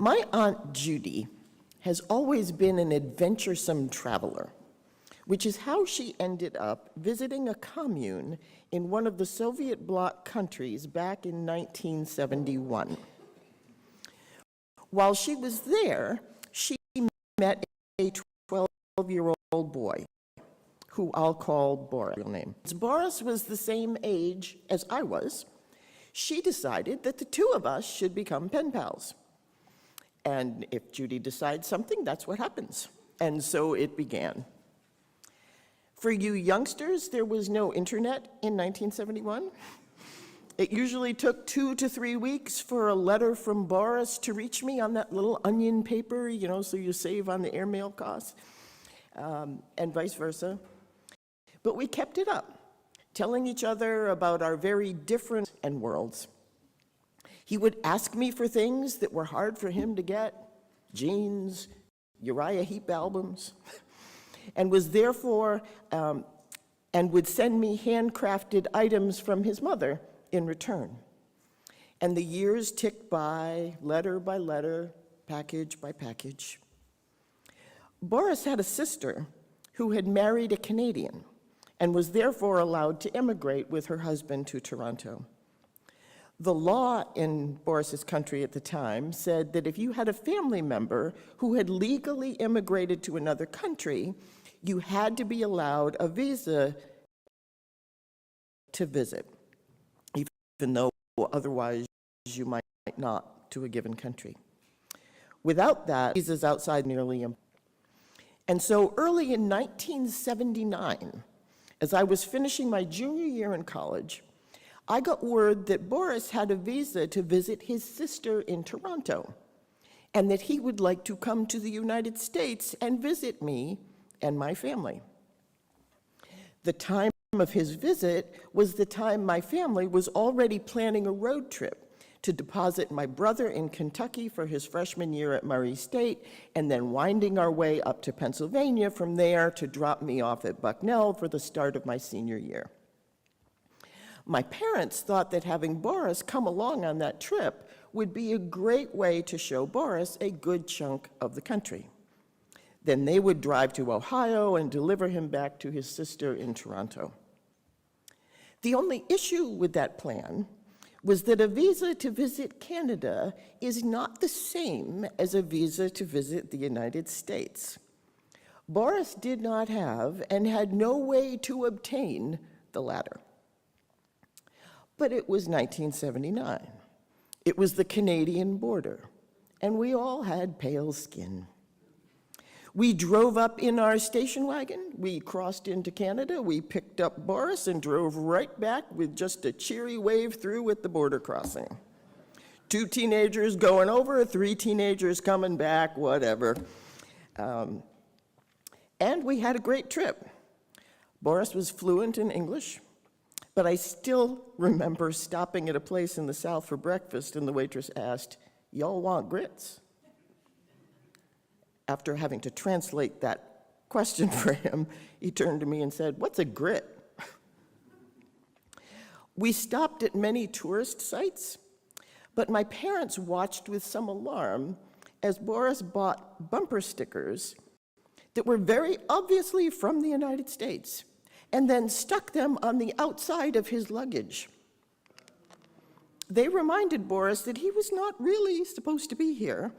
My Aunt Judy has always been an adventuresome traveler, which is how she ended up visiting a commune in one of the Soviet bloc countries back in 1971. While she was there, she met a 12-year-old boy, who I'll call Boris. As Boris was the same age as I was, she decided that the two of us should become pen pals. And if Judy decides something, that's what happens. And so it began. For you youngsters, there was no internet in 1971. It usually took 2 to 3 weeks for a letter from Boris to reach me on that little onion paper, you know, so you save on the airmail costs, and vice versa. But we kept it up, telling each other about our very different worlds. He would ask me for things that were hard for him to get, jeans, Uriah Heep albums, and was therefore, and would send me handcrafted items from his mother in return. And the years ticked by letter, package by package. Boris had a sister who had married a Canadian and was therefore allowed to emigrate with her husband to Toronto. The law in Boris's country at the time said that if you had a family member who had legally immigrated to another country, you had to be allowed a visa to visit, even though otherwise you might not to a given country. Without that, visas outside nearly impossible. And so early in 1979, as I was finishing my junior year in college, I got word that Boris had a visa to visit his sister in Toronto, and that he would like to come to the United States and visit me and my family. The time of his visit was the time my family was already planning a road trip to deposit my brother in Kentucky for his freshman year at Murray State, and then winding our way up to Pennsylvania from there to drop me off at Bucknell for the start of my senior year. My parents thought that having Boris come along on that trip would be a great way to show Boris a good chunk of the country. Then they would drive to Ohio and deliver him back to his sister in Toronto. The only issue with that plan was that a visa to visit Canada is not the same as a visa to visit the United States. Boris did not have and had no way to obtain the latter. But it was 1979. It was the Canadian border, and we all had pale skin. We drove up in our station wagon, we crossed into Canada, we picked up Boris and drove right back with just a cheery wave through at the border crossing. 2 teenagers going over, 3 teenagers coming back, whatever. And we had a great trip. Boris was fluent in English, but I still remember stopping at a place in the South for breakfast and the waitress asked, "Y'all want grits?" After having to translate that question for him, he turned to me and said, "What's a grit?" We stopped at many tourist sites, but my parents watched with some alarm as Boris bought bumper stickers that were very obviously from the United States and then stuck them on the outside of his luggage. They reminded Boris that he was not really supposed to be here,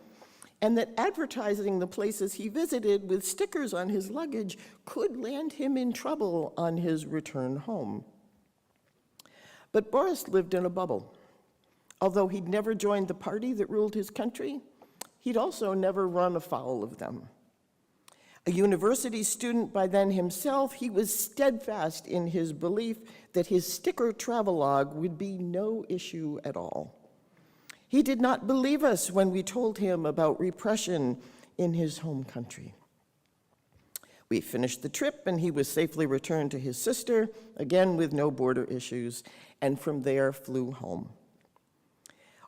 and that advertising the places he visited with stickers on his luggage could land him in trouble on his return home. But Boris lived in a bubble. Although he'd never joined the party that ruled his country, he'd also never run afoul of them. A university student by then himself, he was steadfast in his belief that his sticker travelogue would be no issue at all. He did not believe us when we told him about repression in his home country. We finished the trip and he was safely returned to his sister, again with no border issues, and from there flew home.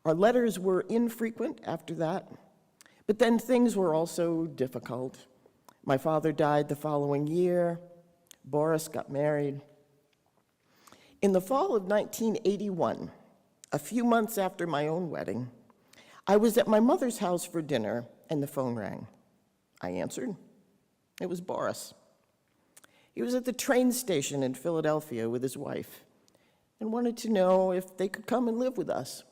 Our letters were infrequent after that, but then things were also difficult. My father died the following year. Boris got married. In the fall of 1981, a few months after my own wedding, I was at my mother's house for dinner, and the phone rang. I answered. It was Boris. He was at the train station in Philadelphia with his wife and wanted to know if they could come and live with us.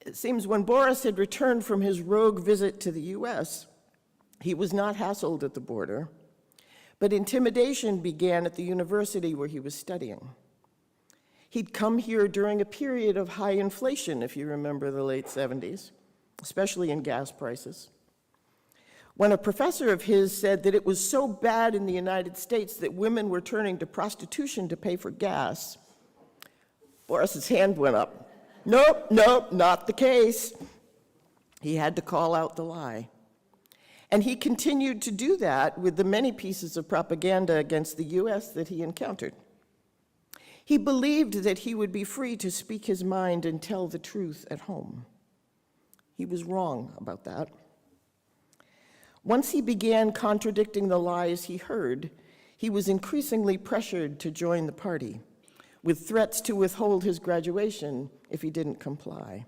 It seems when Boris had returned from his rogue visit to the US, he was not hassled at the border, but intimidation began at the university where he was studying. He'd come here during a period of high inflation, if you remember the late 70s, especially in gas prices. When a professor of his said that it was so bad in the United States that women were turning to prostitution to pay for gas, Boris's hand went up. Nope, not the case. He had to call out the lie. And he continued to do that with the many pieces of propaganda against the US that he encountered. He believed that he would be free to speak his mind and tell the truth at home. He was wrong about that. Once he began contradicting the lies he heard, he was increasingly pressured to join the party, with threats to withhold his graduation if he didn't comply.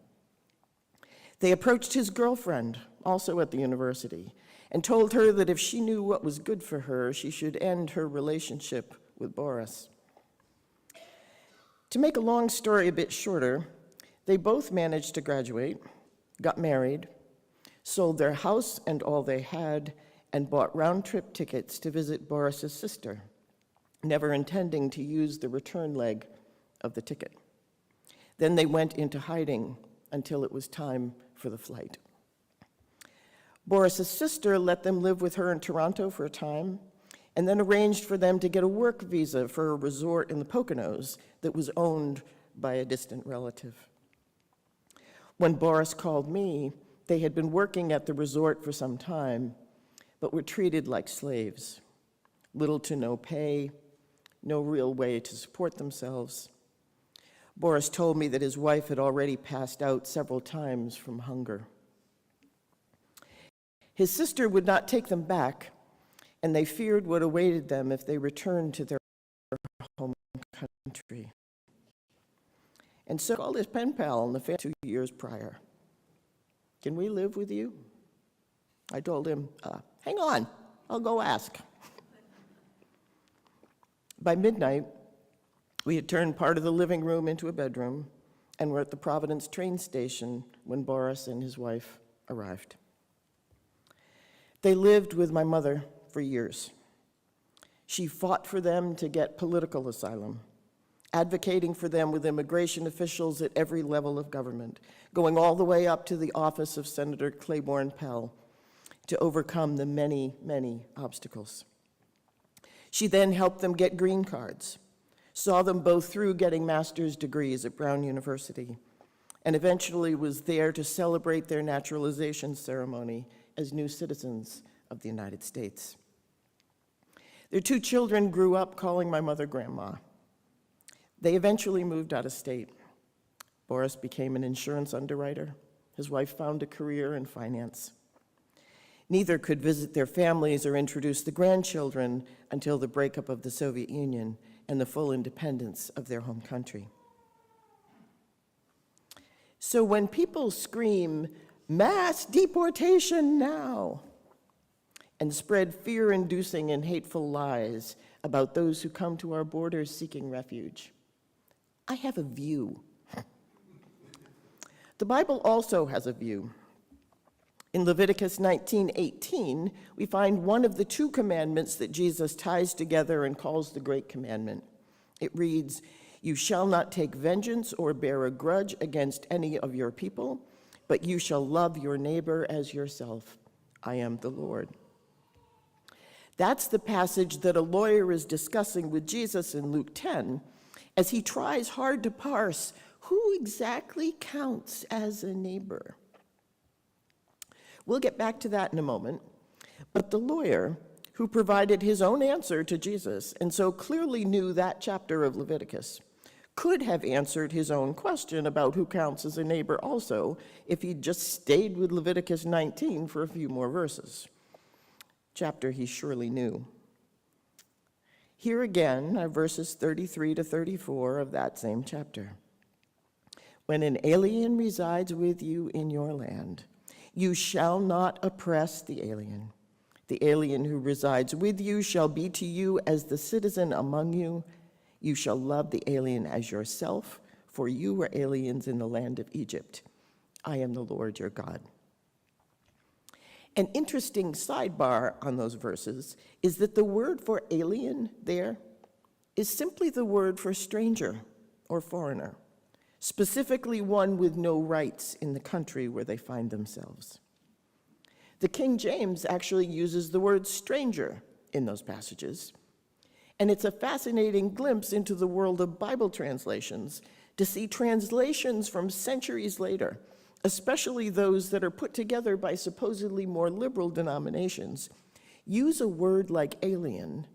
They approached his girlfriend, also at the university, and told her that if she knew what was good for her, she should end her relationship with Boris. To make a long story a bit shorter, they both managed to graduate, got married, sold their house and all they had, and bought round-trip tickets to visit Boris's sister, never intending to use the return leg of the ticket. Then they went into hiding until it was time for the flight. Boris's sister let them live with her in Toronto for a time, and then arranged for them to get a work visa for a resort in the Poconos that was owned by a distant relative. When Boris called me, they had been working at the resort for some time, but were treated like slaves. Little to no pay, no real way to support themselves. Boris told me that his wife had already passed out several times from hunger. His sister would not take them back, and they feared what awaited them if they returned to their home country. And so he called his pen pal in the family 2 years prior. Can we live with you? I told him, hang on, I'll go ask. By midnight, we had turned part of the living room into a bedroom and were at the Providence train station when Boris and his wife arrived. They lived with my mother for years. She fought for them to get political asylum, advocating for them with immigration officials at every level of government, going all the way up to the office of Senator Claiborne Pell to overcome the many, many obstacles. She then helped them get green cards, saw them both through getting master's degrees at Brown University, and eventually was there to celebrate their naturalization ceremony as new citizens of the United States. Their 2 children grew up calling my mother Grandma. They eventually moved out of state. Boris became an insurance underwriter. His wife found a career in finance. Neither could visit their families or introduce the grandchildren until the breakup of the Soviet Union and the full independence of their home country. So when people scream, "Mass deportation now," and spread fear-inducing and hateful lies about those who come to our borders seeking refuge, I have a view. The Bible also has a view. In Leviticus 19:18, we find one of the 2 commandments that Jesus ties together and calls the Great Commandment. It reads, "You shall not take vengeance or bear a grudge against any of your people, but you shall love your neighbor as yourself. I am the Lord." That's the passage that a lawyer is discussing with Jesus in Luke 10, as he tries hard to parse who exactly counts as a neighbor. We'll get back to that in a moment, but the lawyer, who provided his own answer to Jesus and so clearly knew that chapter of Leviticus, could have answered his own question about who counts as a neighbor also if he'd just stayed with Leviticus 19 for a few more verses, chapter he surely knew. Here again are verses 33 to 34 of that same chapter. When an alien resides with you in your land, you shall not oppress the alien. The alien who resides with you shall be to you as the citizen among you. You shall love the alien as yourself, for you were aliens in the land of Egypt. I am the Lord your God. An interesting sidebar on those verses is that the word for alien there is simply the word for stranger or foreigner, specifically one with no rights in the country where they find themselves. The King James actually uses the word stranger in those passages, and it's a fascinating glimpse into the world of Bible translations to see translations from centuries later, especially those that are put together by supposedly more liberal denominations, use a word like alien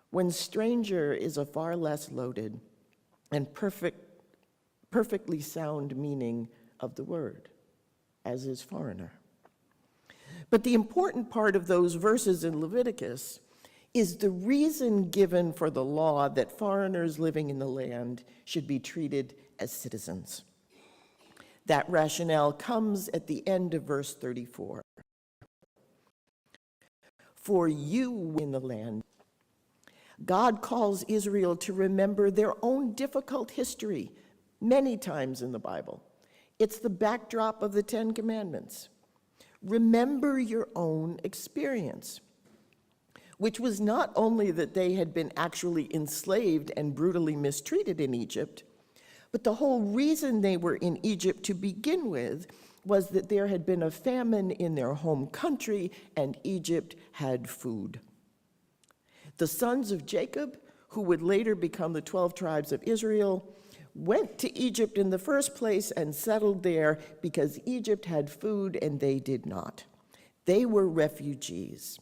when stranger is a far less loaded and perfectly sound meaning of the word, as is foreigner. But the important part of those verses in Leviticus is the reason given for the law that foreigners living in the land should be treated as citizens. That rationale comes at the end of verse 34. For you in the land, God calls Israel to remember their own difficult history many times in the Bible. It's the backdrop of the Ten Commandments. Remember your own experience, which was not only that they had been actually enslaved and brutally mistreated in Egypt, but the whole reason they were in Egypt to begin with was that there had been a famine in their home country and Egypt had food. The sons of Jacob, who would later become the 12 tribes of Israel, went to Egypt in the first place and settled there because Egypt had food and they did not. They were refugees.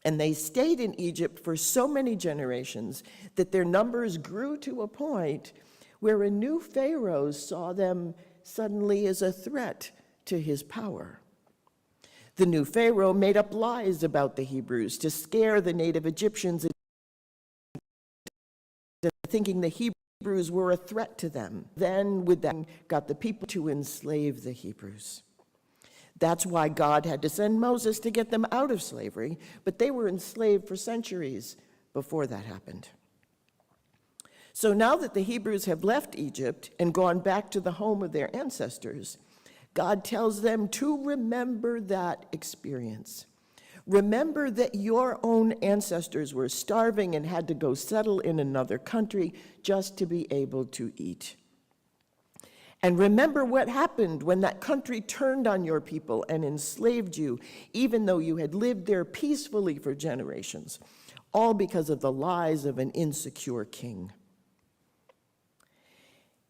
And they stayed in Egypt for so many generations that their numbers grew to a point where a new Pharaoh saw them suddenly as a threat to his power. The new Pharaoh made up lies about the Hebrews to scare the native Egyptians into thinking the Hebrews were a threat to them. Then with that, got the people to enslave the Hebrews. That's why God had to send Moses to get them out of slavery, but they were enslaved for centuries before that happened. So now that the Hebrews have left Egypt and gone back to the home of their ancestors, God tells them to remember that experience. Remember that your own ancestors were starving and had to go settle in another country just to be able to eat. And remember what happened when that country turned on your people and enslaved you, even though you had lived there peacefully for generations, all because of the lies of an insecure king.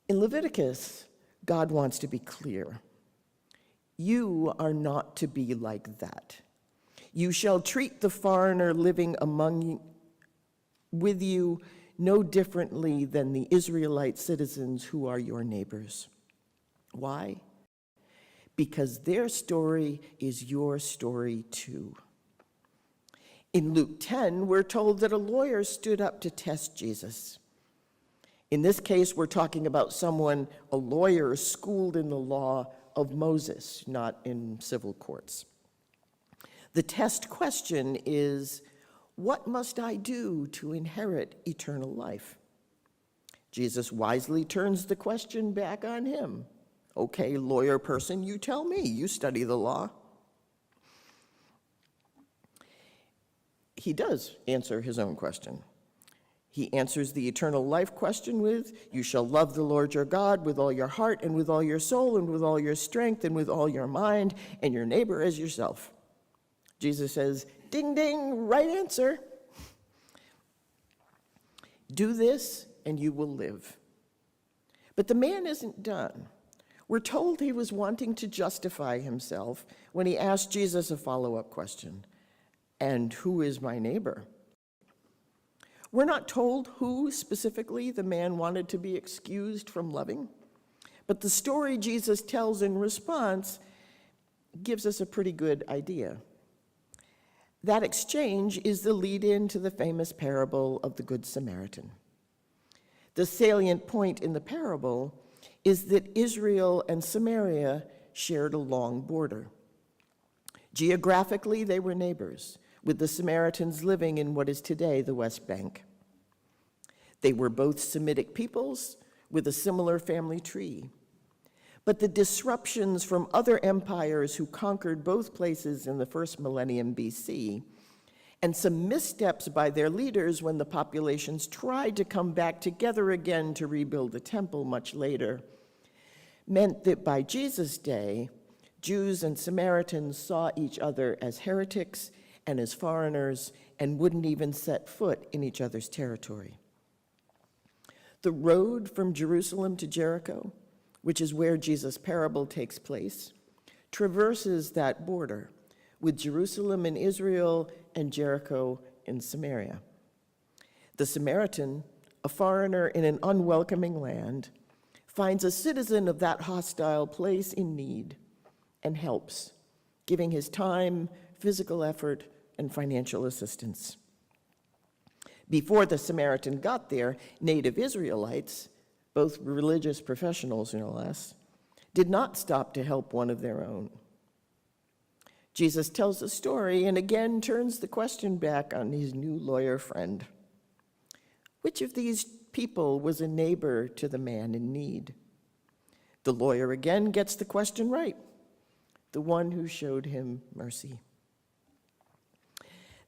In Leviticus, God wants to be clear. You are not to be like that. You shall treat the foreigner living with you no differently than the Israelite citizens who are your neighbors. Why? Because their story is your story too. In Luke 10, we're told that a lawyer stood up to test Jesus. In this case, we're talking about someone, a lawyer, schooled in the law of Moses, not in civil courts. The test question is, what must I do to inherit eternal life? Jesus wisely turns the question back on him. Okay, lawyer person, you tell me, you study the law. He does answer his own question. He answers the eternal life question with, you shall love the Lord your God with all your heart and with all your soul and with all your strength and with all your mind, and your neighbor as yourself. Jesus says, ding, ding, right answer. Do this and you will live. But the man isn't done. We're told he was wanting to justify himself when he asked Jesus a follow-up question. And who is my neighbor? We're not told who specifically the man wanted to be excused from loving, but the story Jesus tells in response gives us a pretty good idea. That exchange is the lead-in to the famous parable of the Good Samaritan. The salient point in the parable is that Israel and Samaria shared a long border. Geographically, they were neighbors, with the Samaritans living in what is today the West Bank. They were both Semitic peoples with a similar family tree. But the disruptions from other empires who conquered both places in the first millennium BC, and some missteps by their leaders when the populations tried to come back together again to rebuild the temple much later, meant that by Jesus' day, Jews and Samaritans saw each other as heretics and as foreigners and wouldn't even set foot in each other's territory. The road from Jerusalem to Jericho, which is where Jesus' parable takes place, traverses that border, with Jerusalem in Israel and Jericho in Samaria. The Samaritan, a foreigner in an unwelcoming land, finds a citizen of that hostile place in need and helps, giving his time, physical effort, and financial assistance. Before the Samaritan got there, native Israelites, both religious professionals no less, did not stop to help one of their own. Jesus tells the story and again turns the question back on his new lawyer friend. Which of these people was a neighbor to the man in need? The lawyer again gets the question right, the one who showed him mercy.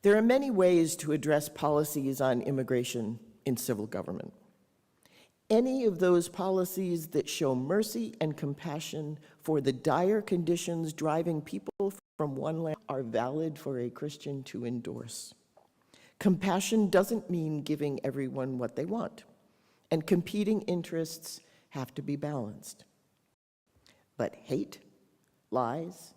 There are many ways to address policies on immigration in civil government. Any of those policies that show mercy and compassion for the dire conditions driving people from one land are valid for a Christian to endorse. Compassion doesn't mean giving everyone what they want, and competing interests have to be balanced. But hate, lies,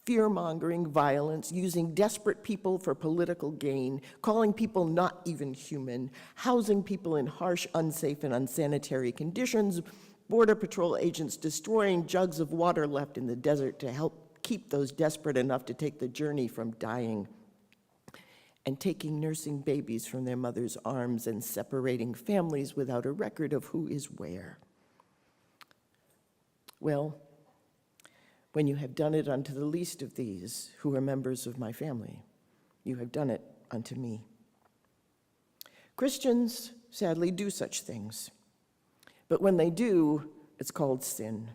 fear-mongering, violence, using desperate people for political gain, calling people not even human, housing people in harsh, unsafe, and unsanitary conditions, Border Patrol agents destroying jugs of water left in the desert to help keep those desperate enough to take the journey from dying, and taking nursing babies from their mother's arms and separating families without a record of who is where. Well, when you have done it unto the least of these, who are members of my family, you have done it unto me. Christians, sadly, do such things. But when they do, it's called sin.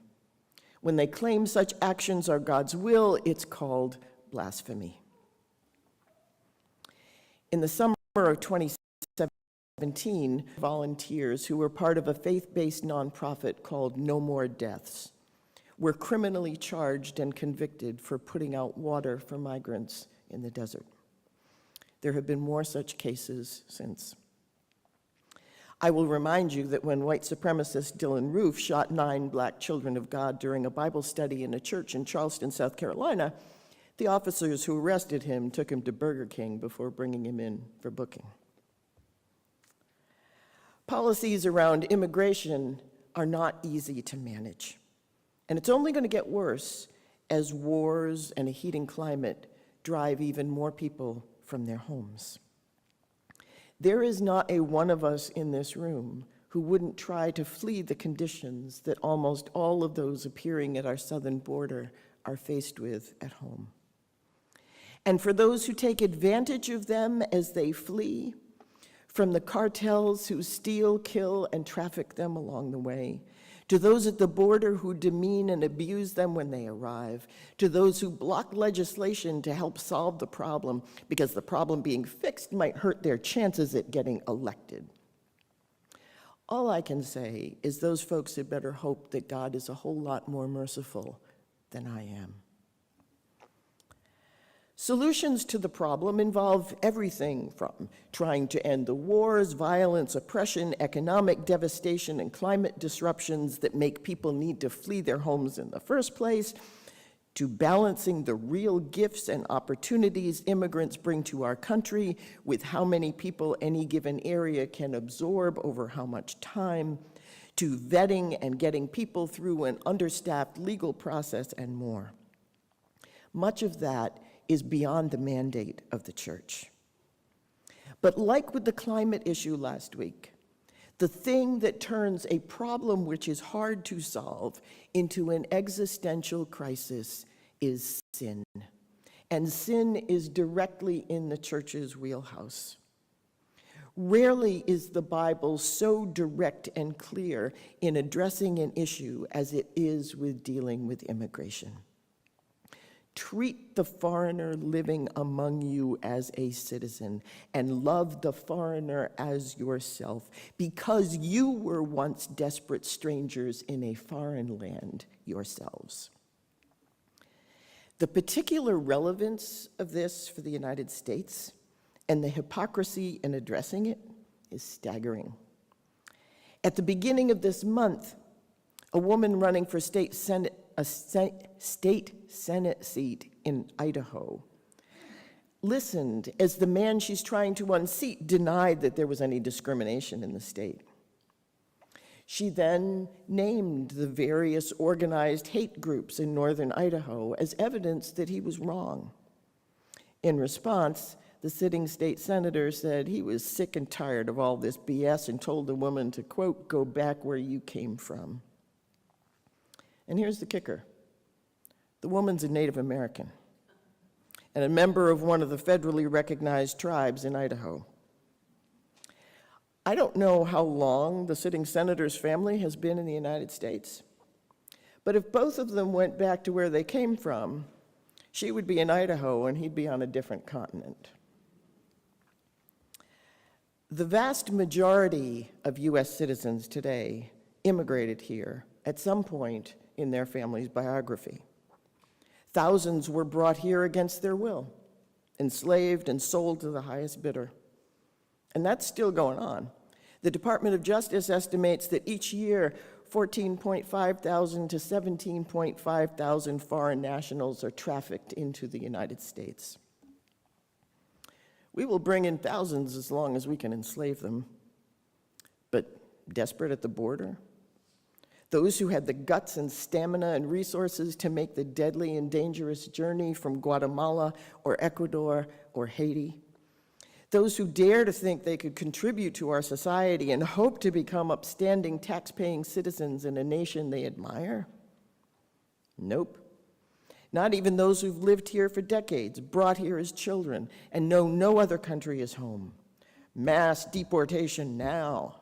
When they claim such actions are God's will, it's called blasphemy. In the summer of 2017, volunteers who were part of a faith-based nonprofit called No More Deaths were criminally charged and convicted for putting out water for migrants in the desert. There have been more such cases since. I will remind you that when white supremacist Dylan Roof shot 9 black children of God during a Bible study in a church in Charleston, South Carolina, the officers who arrested him took him to Burger King before bringing him in for booking. Policies around immigration are not easy to manage. And it's only going to get worse as wars and a heating climate drive even more people from their homes. There is not a one of us in this room who wouldn't try to flee the conditions that almost all of those appearing at our southern border are faced with at home. And for those who take advantage of them as they flee, from the cartels who steal, kill, and traffic them along the way, to those at the border who demean and abuse them when they arrive, to those who block legislation to help solve the problem because the problem being fixed might hurt their chances at getting elected. All I can say is those folks had better hope that God is a whole lot more merciful than I am. Solutions to the problem involve everything from trying to end the wars, violence, oppression, economic devastation, and climate disruptions that make people need to flee their homes in the first place, to balancing the real gifts and opportunities immigrants bring to our country with how many people any given area can absorb over how much time, to vetting and getting people through an understaffed legal process and more. Much of that is beyond the mandate of the church. But like with the climate issue last week, the thing that turns a problem which is hard to solve into an existential crisis is sin. And sin is directly in the church's wheelhouse. Rarely is the Bible so direct and clear in addressing an issue as it is with dealing with immigration. Treat the foreigner living among you as a citizen, and love the foreigner as yourself, because you were once desperate strangers in a foreign land yourselves. The particular relevance of this for the United States and the hypocrisy in addressing it is staggering. At the beginning of this month, a woman running for state senate seat in Idaho listened as the man she's trying to unseat denied that there was any discrimination in the state. She then named the various organized hate groups in northern Idaho as evidence that he was wrong. In response, the sitting state senator said he was sick and tired of all this BS and told the woman to, quote, "go back where you came from." And here's the kicker. The woman's a Native American and a member of one of the federally recognized tribes in Idaho. I don't know how long the sitting senator's family has been in the United States, but if both of them went back to where they came from, she would be in Idaho and he'd be on a different continent. The vast majority of US citizens today immigrated here at some point in their family's biography. Thousands were brought here against their will, enslaved and sold to the highest bidder. And that's still going on. The Department of Justice estimates that each year, 14.5 thousand to 17.5 thousand foreign nationals are trafficked into the United States. We will bring in thousands as long as we can enslave them. But desperate at the border? Those who had the guts and stamina and resources to make the deadly and dangerous journey from Guatemala or Ecuador or Haiti? Those who dare to think they could contribute to our society and hope to become upstanding tax-paying citizens in a nation they admire? Nope. Not even those who've lived here for decades, brought here as children, and know no other country as home. Mass deportation now.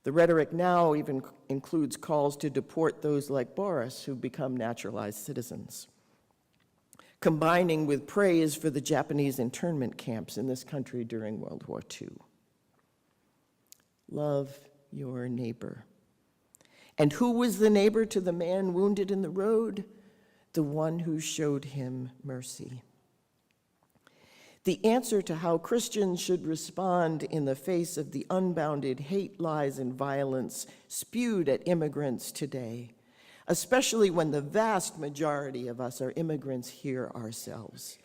The rhetoric now even includes calls to deport those like Boris who've become naturalized citizens, combining with praise for the Japanese internment camps in this country during World War II. Love your neighbor. And who was the neighbor to the man wounded in the road? The one who showed him mercy. The answer to how Christians should respond in the face of the unbounded hate, lies, and violence spewed at immigrants today, especially when the vast majority of us are immigrants here ourselves,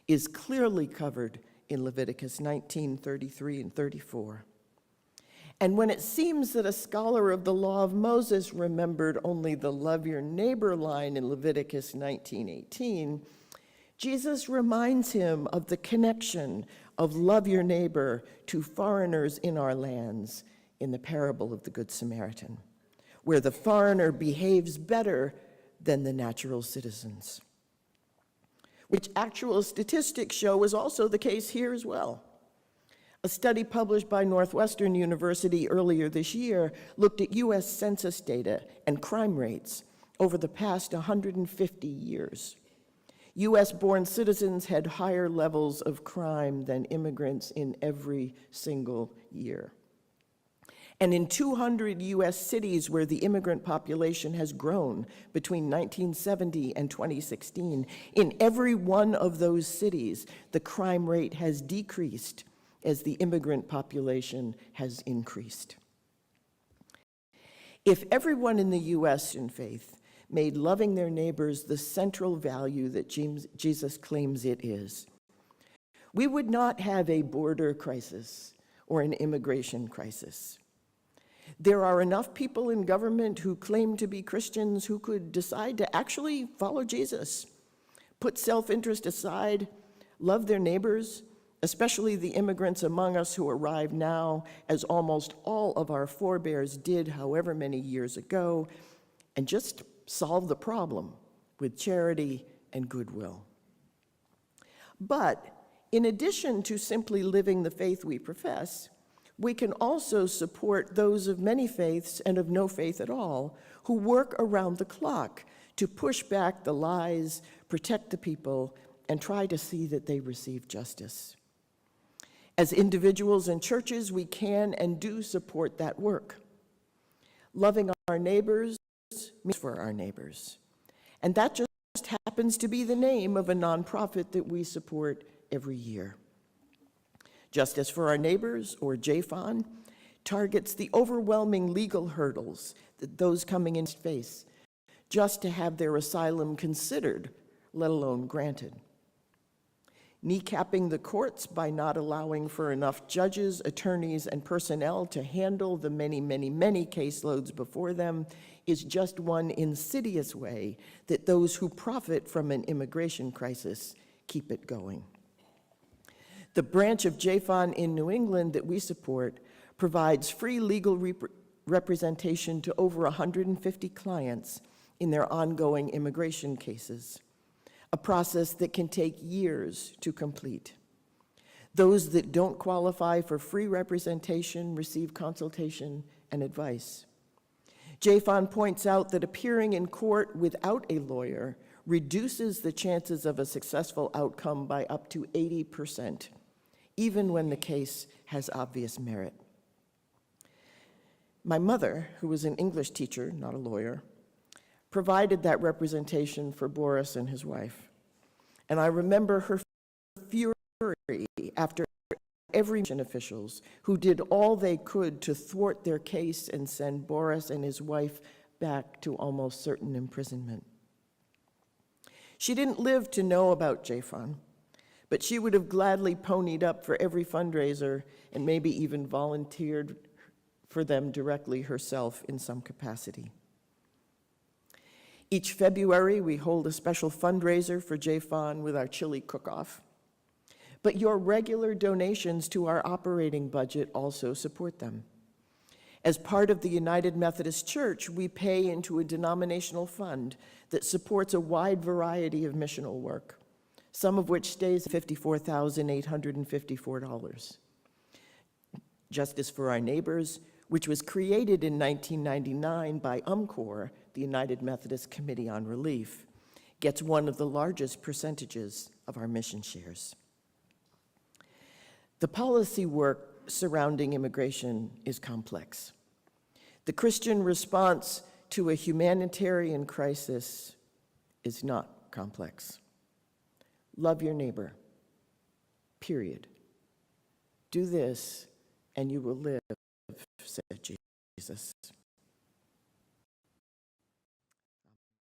is clearly covered in Leviticus 19:33 and 34. And when it seems that a scholar of the law of Moses remembered only the love your neighbor line in Leviticus 19:18, Jesus reminds him of the connection of love your neighbor to foreigners in our lands in the parable of the Good Samaritan, where the foreigner behaves better than the natural citizens, which actual statistics show is also the case here as well. A study published by Northwestern University earlier this year looked at US Census data and crime rates over the past 150 years. US-born citizens had higher levels of crime than immigrants in every single year. And in 200 US cities where the immigrant population has grown between 1970 and 2016, in every one of those cities, the crime rate has decreased as the immigrant population has increased. If everyone in the US in faith made loving their neighbors the central value that Jesus claims it is, we would not have a border crisis or an immigration crisis. There are enough people in government who claim to be Christians who could decide to actually follow Jesus, put self-interest aside, love their neighbors, especially the immigrants among us who arrive now, as almost all of our forebears did however many years ago, and just solve the problem with charity and goodwill. But in addition to simply living the faith we profess, we can also support those of many faiths and of no faith at all who work around the clock to push back the lies, protect the people, and try to see that they receive justice. As individuals and churches, we can and do support that work. Loving our neighbors means for our neighbors. And that just happens to be the name of a nonprofit that we support every year. Justice for Our Neighbors, or JFON, targets the overwhelming legal hurdles that those coming in face just to have their asylum considered, let alone granted. Kneecapping the courts by not allowing for enough judges, attorneys, and personnel to handle the many, many, many caseloads before them is just one insidious way that those who profit from an immigration crisis keep it going. The branch of JFON in New England that we support provides free legal representation to over 150 clients in their ongoing immigration cases, a process that can take years to complete. Those that don't qualify for free representation receive consultation and advice. JFON points out that appearing in court without a lawyer reduces the chances of a successful outcome by up to 80%, even when the case has obvious merit. My mother, who was an English teacher, not a lawyer, provided that representation for Boris and his wife. And I remember her fury after every mission officials who did all they could to thwart their case and send Boris and his wife back to almost certain imprisonment. She didn't live to know about JFON, but she would have gladly ponied up for every fundraiser and maybe even volunteered for them directly herself in some capacity. Each February, we hold a special fundraiser for JFON with our chili cook-off. But your regular donations to our operating budget also support them. As part of the United Methodist Church, we pay into a denominational fund that supports a wide variety of missional work, some of which stays at $54,854. Justice for Our Neighbors, which was created in 1999 by UMCOR, the United Methodist Committee on Relief, gets one of the largest percentages of our mission shares. The policy work surrounding immigration is complex. The Christian response to a humanitarian crisis is not complex. Love your neighbor, period. Do this and you will live, said Jesus.